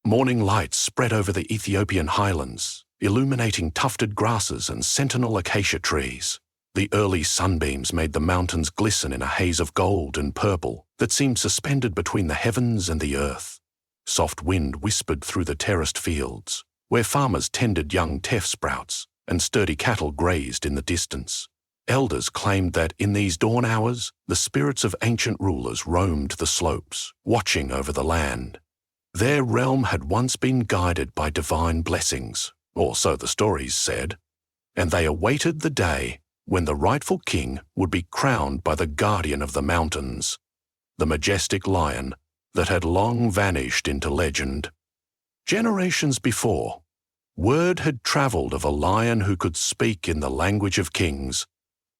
Morning lights spread over the Ethiopian highlands, illuminating tufted grasses and sentinel acacia trees. The early sunbeams made the mountains glisten in a haze of gold and purple that seemed suspended between the heavens and the earth. Soft wind whispered through the terraced fields, where farmers tended young teff sprouts and sturdy cattle grazed in the distance. Elders claimed that in these dawn hours, the spirits of ancient rulers roamed the slopes, watching over the land. Their realm had once been guided by divine blessings, or so the stories said, and they awaited the day when the rightful king would be crowned by the guardian of the mountains, the majestic lion that had long vanished into legend. Generations before, word had travelled of a lion who could speak in the language of kings,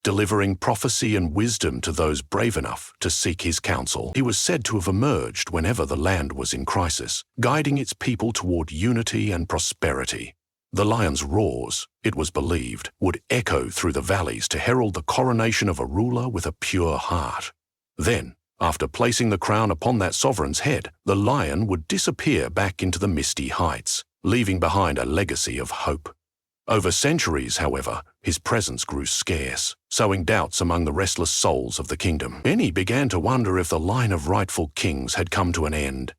delivering prophecy and wisdom to those brave enough to seek his counsel. He was said to have emerged whenever the land was in crisis, guiding its people toward unity and prosperity. The lion's roars, it was believed, would echo through the valleys to herald the coronation of a ruler with a pure heart. Then, after placing the crown upon that sovereign's head, the lion would disappear back into the misty heights, leaving behind a legacy of hope. Over centuries, however, his presence grew scarce, sowing doubts among the restless souls of the kingdom. Many began to wonder if the line of rightful kings had come to an end.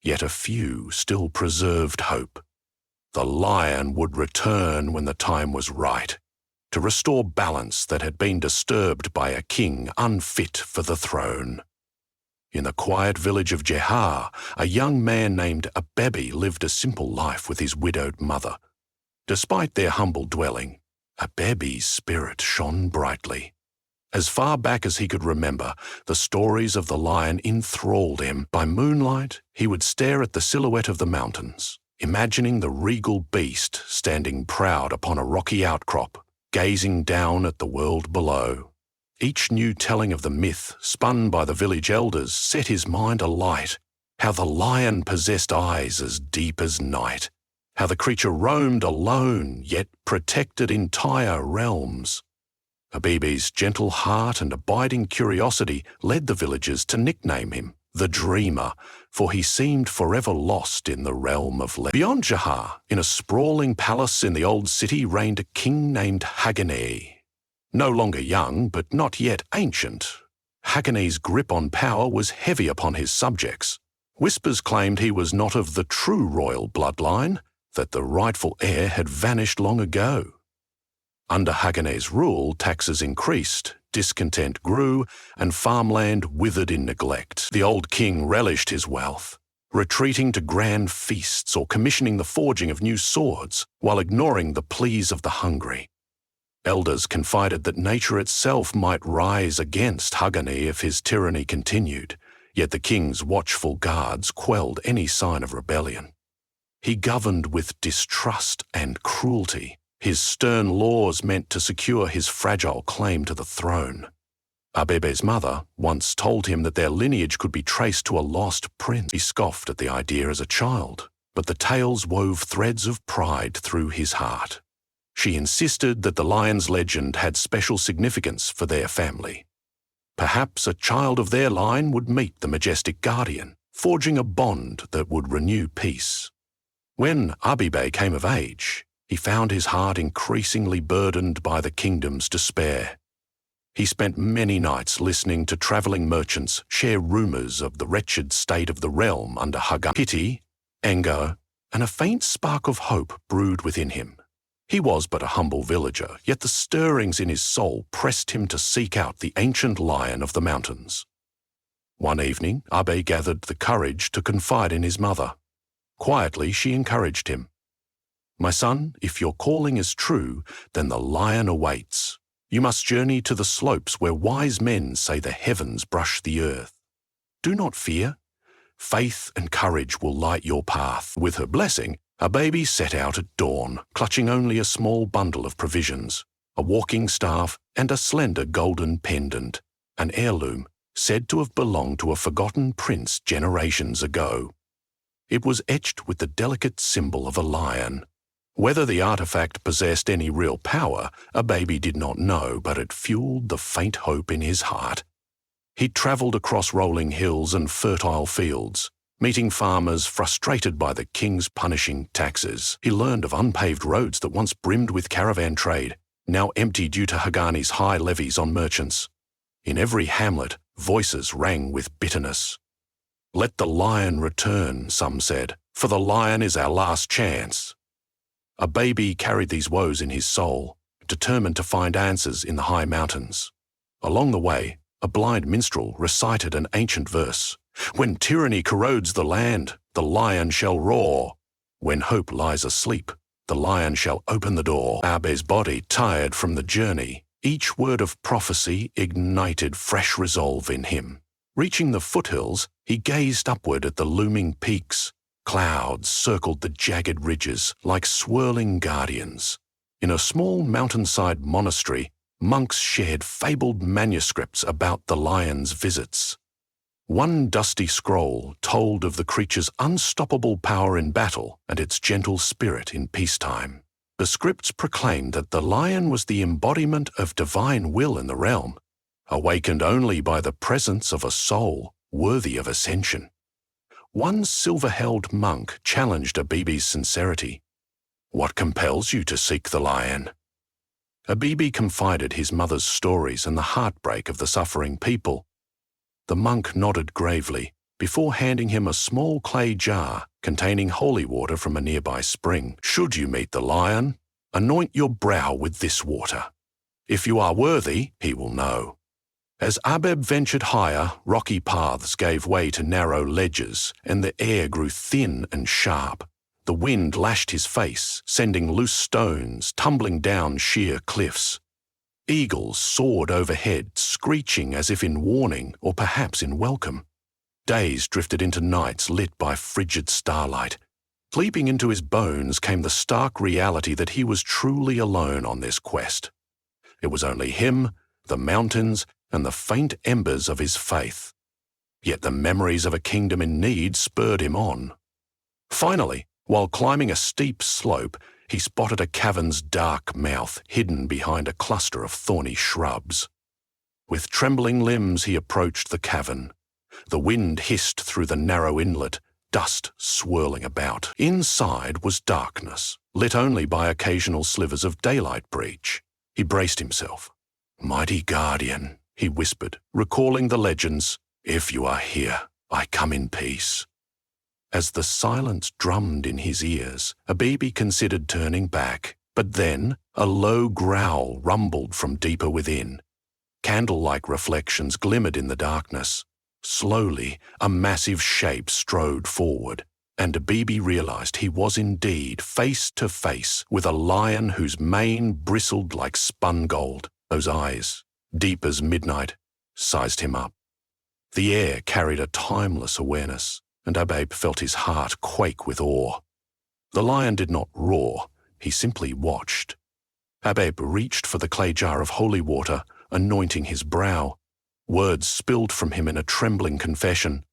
Yet a few still preserved hope. The lion would return when the time was right, to restore balance that had been disturbed by a king unfit for the throne. In the quiet village of Jehar, a young man named Abebi lived a simple life with his widowed mother. Despite their humble dwelling, Abebi's spirit shone brightly. As far back as he could remember, the stories of the lion enthralled him. By moonlight, he would stare at the silhouette of the mountains, imagining the regal beast standing proud upon a rocky outcrop, gazing down at the world below. Each new telling of the myth, spun by the village elders, set his mind alight. How the lion possessed eyes as deep as night. How the creature roamed alone, yet protected entire realms. Abebi's gentle heart and abiding curiosity led the villagers to nickname him the Dreamer, for he seemed forever lost in the realm of legend. Beyond Jahar, in a sprawling palace in the old city, reigned a king named Hagane. No longer young, but not yet ancient, Hagane's grip on power was heavy upon his subjects. Whispers claimed he was not of the true royal bloodline, that the rightful heir had vanished long ago. Under Hagane's rule, taxes increased, discontent grew, and farmland withered in neglect. The old king relished his wealth, retreating to grand feasts or commissioning the forging of new swords, while ignoring the pleas of the hungry. Elders confided that nature itself might rise against Hagane if his tyranny continued, yet the king's watchful guards quelled any sign of rebellion. He governed with distrust and cruelty, his stern laws meant to secure his fragile claim to the throne. Abebe's mother once told him that their lineage could be traced to a lost prince. He scoffed at the idea as a child, but the tales wove threads of pride through his heart. She insisted that the lion's legend had special significance for their family. Perhaps a child of their line would meet the majestic guardian, forging a bond that would renew peace. When Abebe came of age, he found his heart increasingly burdened by the kingdom's despair. He spent many nights listening to travelling merchants share rumours of the wretched state of the realm under Hagane. Pity, anger, and a faint spark of hope brewed within him. He was but a humble villager, yet the stirrings in his soul pressed him to seek out the ancient lion of the mountains. One evening, Abe gathered the courage to confide in his mother. Quietly, she encouraged him. "My son, if your calling is true, then the lion awaits. You must journey to the slopes where wise men say the heavens brush the earth. Do not fear. Faith and courage will light your path." With her blessing, Abebi set out at dawn, clutching only a small bundle of provisions, a walking staff, and a slender golden pendant, an heirloom said to have belonged to a forgotten prince generations ago. It was etched with the delicate symbol of a lion. Whether the artifact possessed any real power, Abebi did not know, but it fueled the faint hope in his heart. He travelled across rolling hills and fertile fields, Meeting farmers frustrated by the king's punishing taxes, he learned of unpaved roads that once brimmed with caravan trade, now empty due to Hagani's high levies on merchants. In every hamlet, voices rang with bitterness. "Let the lion return," some said, "for the lion is our last chance." A baby carried these woes in his soul, determined to find answers in the high mountains. Along the way, a blind minstrel recited an ancient verse. "When tyranny corrodes the land, the lion shall roar. When hope lies asleep, the lion shall open the door." Abe's body tired from the journey, each word of prophecy ignited fresh resolve in him. Reaching the foothills, he gazed upward at the looming peaks. Clouds circled the jagged ridges like swirling guardians. In a small mountainside monastery, monks shared fabled manuscripts about the lion's visits. One dusty scroll told of the creature's unstoppable power in battle and its gentle spirit in peacetime. The scripts proclaimed that the lion was the embodiment of divine will in the realm, awakened only by the presence of a soul worthy of ascension. One silver-held monk challenged Abibi's sincerity. "What compels you to seek the lion?" Abibi confided his mother's stories and the heartbreak of the suffering people. The monk nodded gravely before handing him a small clay jar containing holy water from a nearby spring. "Should you meet the lion, anoint your brow with this water. If you are worthy, he will know." As Abeb ventured higher, rocky paths gave way to narrow ledges, and the air grew thin and sharp. The wind lashed his face, sending loose stones tumbling down sheer cliffs. Eagles soared overhead, screeching as if in warning or perhaps in welcome. Days drifted into nights lit by frigid starlight. Leaping into his bones came the stark reality that he was truly alone on this quest. It was only him, the mountains, and the faint embers of his faith. Yet the memories of a kingdom in need spurred him on. Finally, while climbing a steep slope, he spotted a cavern's dark mouth hidden behind a cluster of thorny shrubs. With trembling limbs he approached the cavern. The wind hissed through the narrow inlet, dust swirling about. Inside was darkness, lit only by occasional slivers of daylight breach. He braced himself. "Mighty guardian," he whispered, recalling the legends, "if you are here, I come in peace." As the silence drummed in his ears, Abibi considered turning back, but then a low growl rumbled from deeper within. Candle-like reflections glimmered in the darkness. Slowly, a massive shape strode forward, and Abibi realized he was indeed face to face with a lion whose mane bristled like spun gold. Those eyes, deep as midnight, sized him up. The air carried a timeless awareness, and Abeb felt his heart quake with awe. The lion did not roar, he simply watched. Abeb reached for the clay jar of holy water, anointing his brow. Words spilled from him in a trembling confession.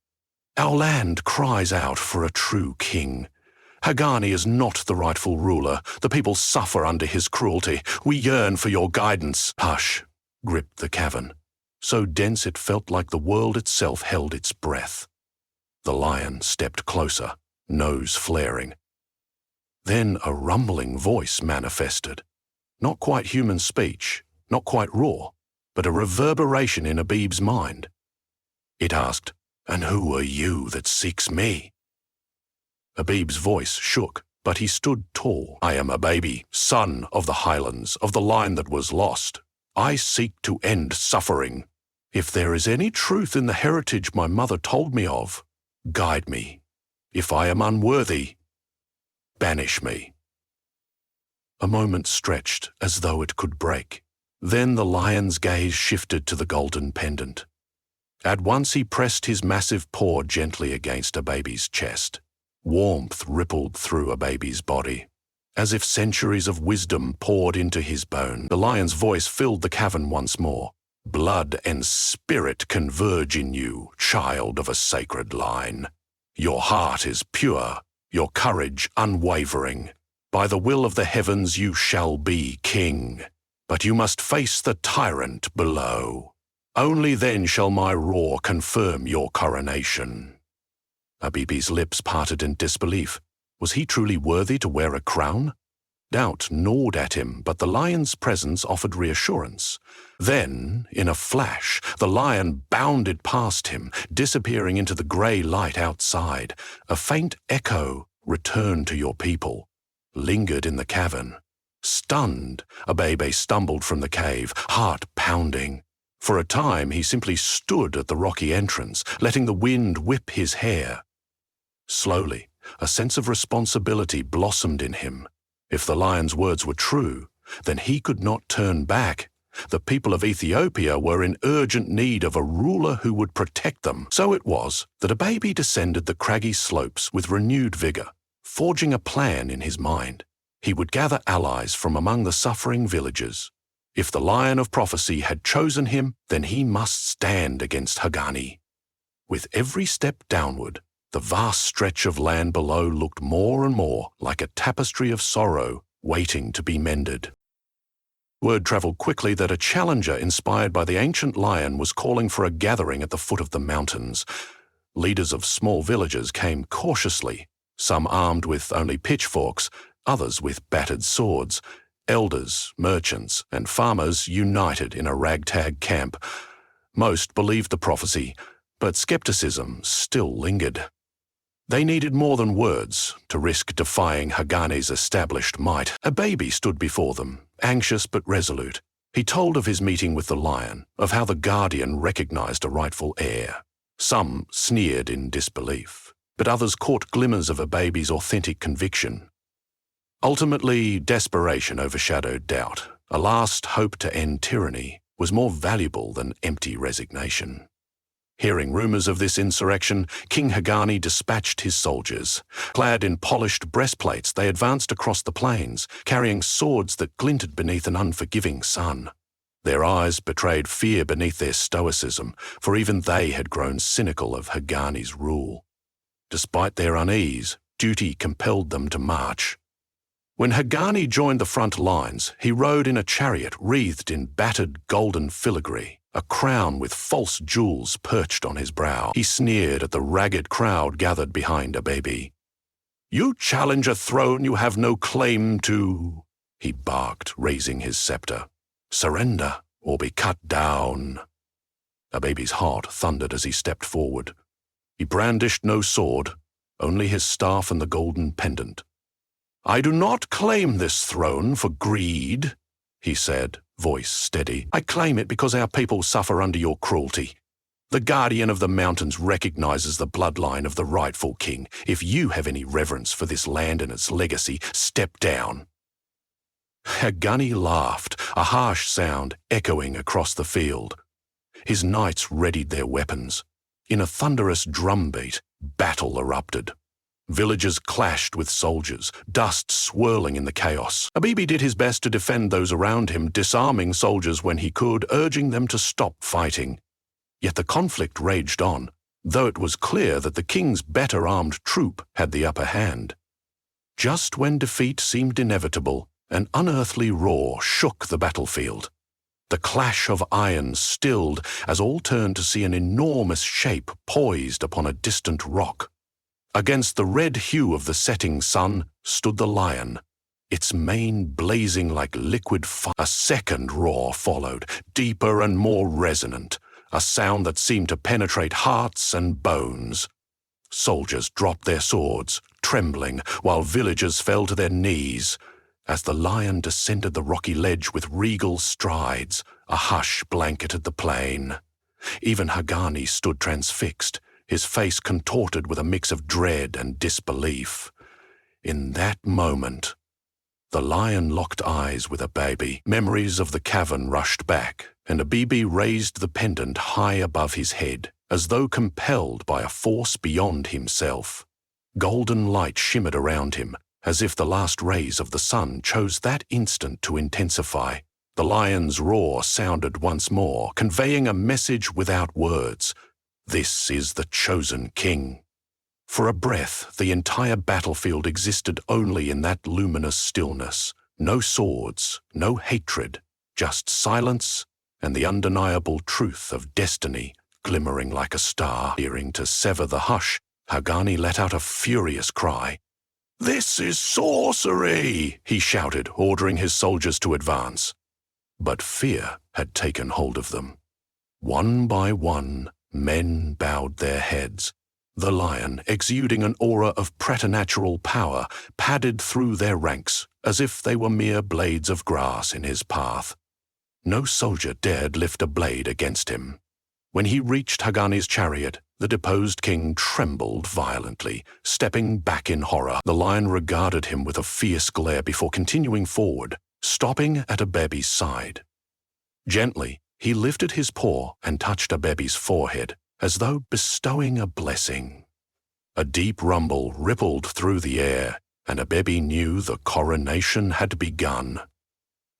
"Our land cries out for a true king. Hagani is not the rightful ruler. The people suffer under his cruelty. We yearn for your guidance." Hush gripped the cavern, so dense it felt like the world itself held its breath. The lion stepped closer, nose flaring. Then a rumbling voice manifested. Not quite human speech, not quite raw, but a reverberation in Abib's mind. It asked, "And who are you that seeks me?" Abib's voice shook, but he stood tall. "I am a baby, son of the highlands, of the line that was lost. I seek to end suffering. If there is any truth in the heritage my mother told me of, guide me. If I am unworthy, banish me." A moment stretched as though it could break. Then the lion's gaze shifted to the golden pendant. At once he pressed his massive paw gently against a baby's chest. Warmth rippled through a baby's body, as if centuries of wisdom poured into his bone. The lion's voice filled the cavern once more. "Blood and spirit converge in you, child of a sacred line. Your heart is pure, your courage unwavering. By the will of the heavens you shall be king. But you must face the tyrant below. Only then shall my roar confirm your coronation." Abibi's lips parted in disbelief. Was he truly worthy to wear a crown? Doubt gnawed at him, but the lion's presence offered reassurance. Then, in a flash, the lion bounded past him, disappearing into the grey light outside. A faint echo, "Return to your people," lingered in the cavern. Stunned, Abebe stumbled from the cave, heart pounding. For a time, he simply stood at the rocky entrance, letting the wind whip his hair. Slowly, a sense of responsibility blossomed in him. If the lion's words were true, then he could not turn back. The people of Ethiopia were in urgent need of a ruler who would protect them. So it was that Abebe descended the craggy slopes with renewed vigor, forging a plan in his mind. He would gather allies from among the suffering villagers. If the Lion of Prophecy had chosen him, then he must stand against Hagani. With every step downward, the vast stretch of land below looked more and more like a tapestry of sorrow waiting to be mended. Word travelled quickly that a challenger inspired by the ancient lion was calling for a gathering at the foot of the mountains. Leaders of small villages came cautiously, some armed with only pitchforks, others with battered swords. Elders, merchants, and farmers united in a ragtag camp. Most believed the prophecy, but skepticism still lingered. They needed more than words to risk defying Hagani's established might. Abebe stood before them, anxious but resolute. He told of his meeting with the lion, of how the guardian recognized a rightful heir. Some sneered in disbelief, but others caught glimmers of Abebe's authentic conviction. Ultimately, desperation overshadowed doubt. A last hope to end tyranny was more valuable than empty resignation. Hearing rumors of this insurrection, King Hagani dispatched his soldiers. Clad in polished breastplates, they advanced across the plains, carrying swords that glinted beneath an unforgiving sun. Their eyes betrayed fear beneath their stoicism, for even they had grown cynical of Hagani's rule. Despite their unease, duty compelled them to march. When Hagani joined the front lines, he rode in a chariot wreathed in battered golden filigree, a crown with false jewels perched on his brow. He sneered at the ragged crowd gathered behind Abebe. "You challenge a throne you have no claim to," he barked, raising his scepter. "Surrender or be cut down." Abebe's heart thundered as he stepped forward. He brandished no sword, only his staff and the golden pendant. "I do not claim this throne for greed," he said, voice steady. "I claim it because our people suffer under your cruelty. The guardian of the mountains recognizes the bloodline of the rightful king. If you have any reverence for this land and its legacy, step down." Hagani laughed, a harsh sound echoing across the field. His knights readied their weapons. In a thunderous drumbeat, battle erupted. Villagers clashed with soldiers, dust swirling in the chaos. Abebe did his best to defend those around him, disarming soldiers when he could, urging them to stop fighting. Yet the conflict raged on, though it was clear that the king's better-armed troop had the upper hand. Just when defeat seemed inevitable, an unearthly roar shook the battlefield. The clash of iron stilled as all turned to see an enormous shape poised upon a distant rock. Against the red hue of the setting sun stood the lion, its mane blazing like liquid fire. A second roar followed, deeper and more resonant, a sound that seemed to penetrate hearts and bones. Soldiers dropped their swords, trembling, while villagers fell to their knees. As the lion descended the rocky ledge with regal strides, a hush blanketed the plain. Even Hagani stood transfixed, his face contorted with a mix of dread and disbelief. In that moment, the lion locked eyes with Abebe. Memories of the cavern rushed back, and Abebe raised the pendant high above his head, as though compelled by a force beyond himself. Golden light shimmered around him, as if the last rays of the sun chose that instant to intensify. The lion's roar sounded once more, conveying a message without words. This is the chosen king. For a breath, the entire battlefield existed only in that luminous stillness. No swords, no hatred, just silence and the undeniable truth of destiny glimmering like a star. Fearing to sever the hush, Hagani let out a furious cry. "This is sorcery!" he shouted, ordering his soldiers to advance. But fear had taken hold of them. One by one, men bowed their heads. The lion, exuding an aura of preternatural power, padded through their ranks as if they were mere blades of grass in his path. No soldier dared lift a blade against him. When he reached Hagani's chariot, the deposed king trembled violently, stepping back in horror. The lion regarded him with a fierce glare before continuing forward, stopping at Abebe's side. Gently, he lifted his paw and touched Abebe's forehead, as though bestowing a blessing. A deep rumble rippled through the air, and Abebe knew the coronation had begun.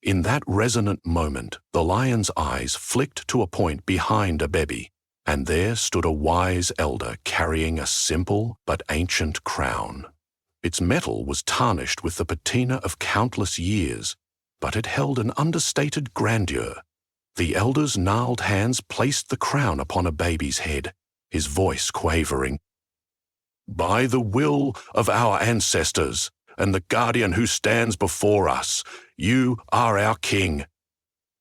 In that resonant moment, the lion's eyes flicked to a point behind Abebe, and there stood a wise elder carrying a simple but ancient crown. Its metal was tarnished with the patina of countless years, but it held an understated grandeur. The elder's gnarled hands placed the crown upon Abebe's head, his voice quavering. "By the will of our ancestors, and the guardian who stands before us, you are our king."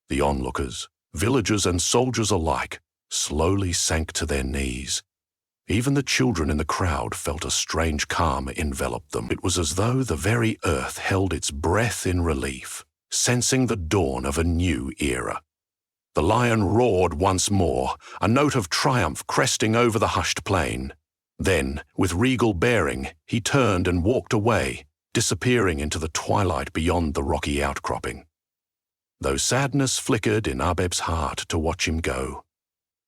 The onlookers, villagers and soldiers alike, slowly sank to their knees. Even the children in the crowd felt a strange calm envelop them. It was as though the very earth held its breath in relief, sensing the dawn of a new era. The lion roared once more, a note of triumph cresting over the hushed plain. Then, with regal bearing, he turned and walked away, disappearing into the twilight beyond the rocky outcropping. Though sadness flickered in Abeb's heart to watch him go,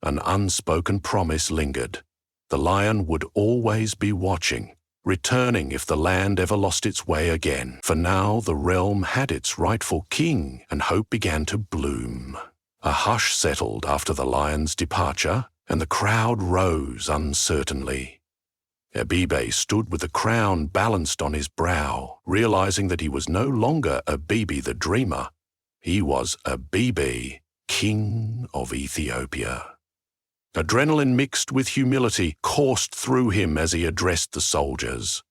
an unspoken promise lingered. The lion would always be watching, returning if the land ever lost its way again. For now the realm had its rightful king, and hope began to bloom. A hush settled after the lion's departure, and the crowd rose uncertainly. Abebe stood with the crown balanced on his brow, realizing that he was no longer Abebe the dreamer. He was Abebe, king of Ethiopia. Adrenaline mixed with humility coursed through him as he addressed the soldiers.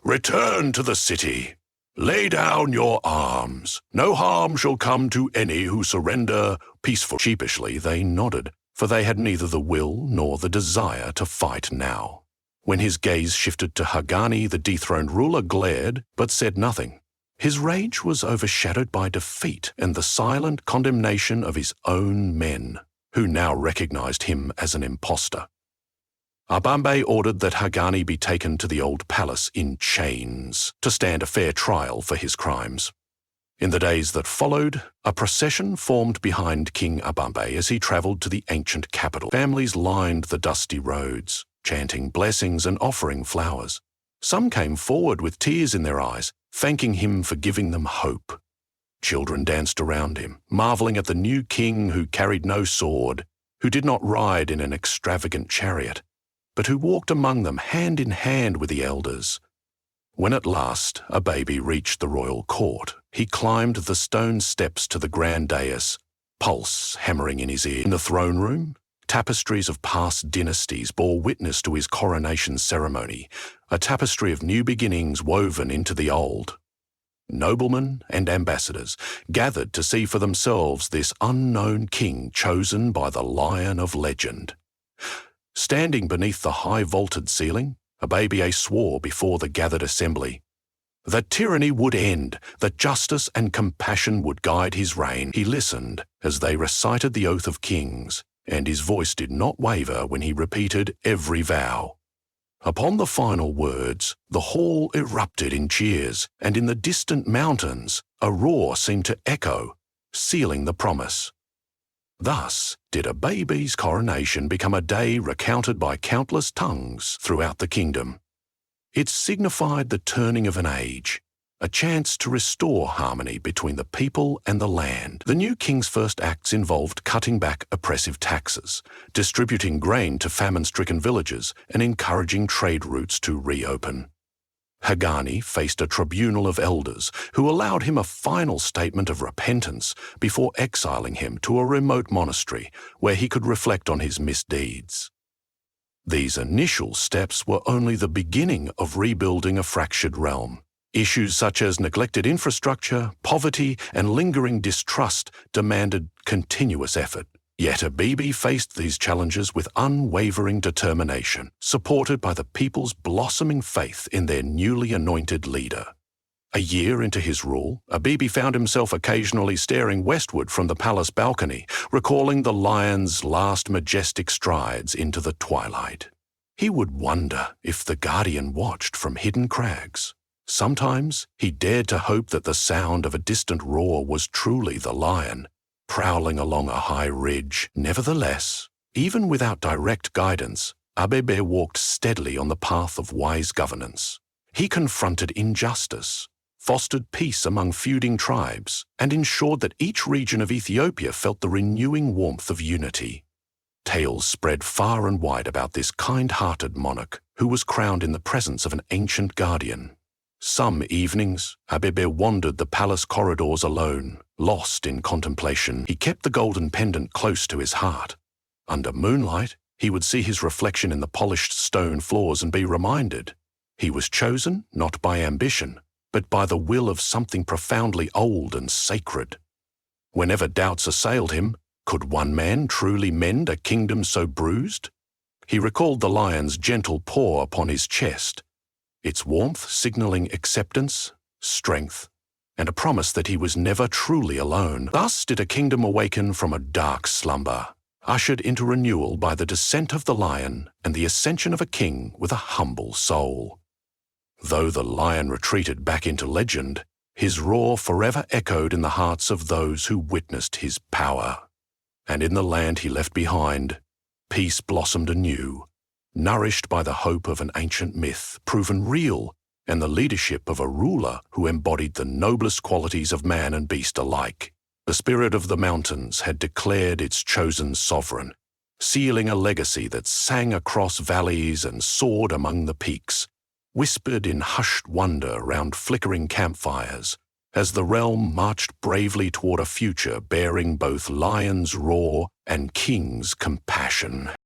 "Return to the city. Lay down your arms. No harm shall come to any who surrender peacefully." Sheepishly they nodded, for they had neither the will nor the desire to fight now. When his gaze shifted to Hagani, the dethroned ruler glared, but said nothing. His rage was overshadowed by defeat and the silent condemnation of his own men, who now recognized him as an impostor. Abambe ordered that Hagani be taken to the old palace in chains to stand a fair trial for his crimes. In the days that followed, a procession formed behind King Abambe as he traveled to the ancient capital. Families lined the dusty roads, chanting blessings and offering flowers. Some came forward with tears in their eyes, thanking him for giving them hope. Children danced around him, marveling at the new king who carried no sword, who did not ride in an extravagant chariot, but who walked among them hand in hand with the elders. When at last Abebe reached the royal court, he climbed the stone steps to the grand dais, pulse hammering in his ear. In the throne room, tapestries of past dynasties bore witness to his coronation ceremony, a tapestry of new beginnings woven into the old. Noblemen and ambassadors gathered to see for themselves this unknown king chosen by the Lion of Legend. Standing beneath the high-vaulted ceiling, Abebe swore before the gathered assembly that tyranny would end, that justice and compassion would guide his reign. He listened as they recited the oath of kings, and his voice did not waver when he repeated every vow. Upon the final words, the hall erupted in cheers, and in the distant mountains, a roar seemed to echo, sealing the promise. Thus did Abebe's coronation become a day recounted by countless tongues throughout the kingdom. It signified the turning of an age, a chance to restore harmony between the people and the land. The new king's first acts involved cutting back oppressive taxes, distributing grain to famine-stricken villages, and encouraging trade routes to reopen. Hagani faced a tribunal of elders who allowed him a final statement of repentance before exiling him to a remote monastery where he could reflect on his misdeeds. These initial steps were only the beginning of rebuilding a fractured realm. Issues such as neglected infrastructure, poverty, and lingering distrust demanded continuous effort. Yet Abibi faced these challenges with unwavering determination, supported by the people's blossoming faith in their newly anointed leader. A year into his rule, Abibi found himself occasionally staring westward from the palace balcony, recalling the lion's last majestic strides into the twilight. He would wonder if the guardian watched from hidden crags. Sometimes he dared to hope that the sound of a distant roar was truly the lion, prowling along a high ridge. Nevertheless, even without direct guidance, Abebe walked steadily on the path of wise governance. He confronted injustice, fostered peace among feuding tribes, and ensured that each region of Ethiopia felt the renewing warmth of unity. Tales spread far and wide about this kind-hearted monarch who was crowned in the presence of an ancient guardian. Some evenings, Abebe wandered the palace corridors alone, lost in contemplation. He kept the golden pendant close to his heart. Under moonlight, he would see his reflection in the polished stone floors and be reminded he was chosen not by ambition, but by the will of something profoundly old and sacred. Whenever doubts assailed him, could one man truly mend a kingdom so bruised? He recalled the lion's gentle paw upon his chest, its warmth signaling acceptance, strength, and a promise that he was never truly alone. Thus did a kingdom awaken from a dark slumber, ushered into renewal by the descent of the lion and the ascension of a king with a humble soul. Though the lion retreated back into legend, his roar forever echoed in the hearts of those who witnessed his power. And in the land he left behind, peace blossomed anew, nourished by the hope of an ancient myth proven real and the leadership of a ruler who embodied the noblest qualities of man and beast alike. The spirit of the mountains had declared its chosen sovereign, sealing a legacy that sang across valleys and soared among the peaks, whispered in hushed wonder round flickering campfires, as the realm marched bravely toward a future bearing both lion's roar and king's compassion.